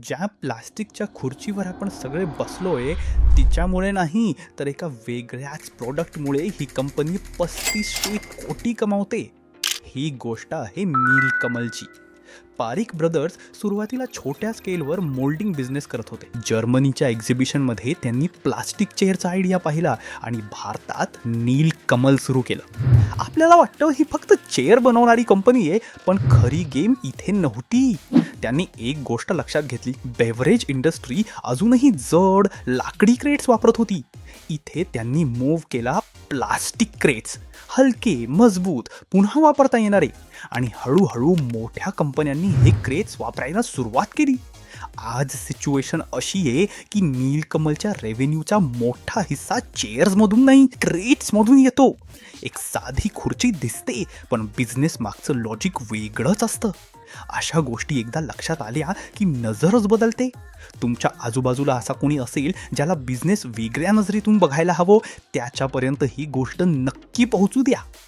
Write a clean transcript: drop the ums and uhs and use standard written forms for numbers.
ज्या प्लास्टिकच्या खुर्चीवर आपण सगळे बसलोय तिच्यामुळे नाही, तर एका वेगळ्याच प्रॉडक्टमुळे ही कंपनी 3500 कोटी कमावते. ही गोष्ट आहे नीलकमलची. पारिक ब्रदर्स सुरुवातीला छोट्या स्केलवर मोल्डिंग बिझनेस करत होते. जर्मनीच्या एक्झिबिशनमध्ये त्यांनी प्लास्टिक चेअरचा आयडिया पाहिला आणि भारतात नीलकमल सुरू केलं. आपल्याला वाटतं ही फक्त चेअर बनवणारी कंपनी आहे, पण खरी गेम इथे नव्हती. त्यांनी एक गोष्ट लक्षात घेतली, बेव्हरेज इंडस्ट्री अजूनही जड लाकडी क्रेट्स वापरत होती. इथे त्यांनी मूव्ह केला प्लास्टिक क्रेट्स, हलके, मजबूत, पुन्हा वापरता येणारे. आणि हळूहळू मोठ्या कंपन्यांनी हे क्रेट्स वापरायला सुरुवात केली. आज सिच्युएशन अशी आहे की नीलकमलच्या रेव्हेन्यूचा मोठा हिस्सा चेअर्समधून नाही, क्रेट्समधून येतो. एक साधी खुर्ची दिसते, पण बिझनेस मागचं लॉजिक वेगळंच असतं. अशा गोष्टी एकदा लक्षात आल्या की नजरच बदलते. तुमच्या आजूबाजूला असा कोणी असेल ज्याला बिझनेस वेगळ्या नजरेतून बघायला हवं, त्याच्यापर्यंत ही गोष्ट नक्की पोहोचू द्या.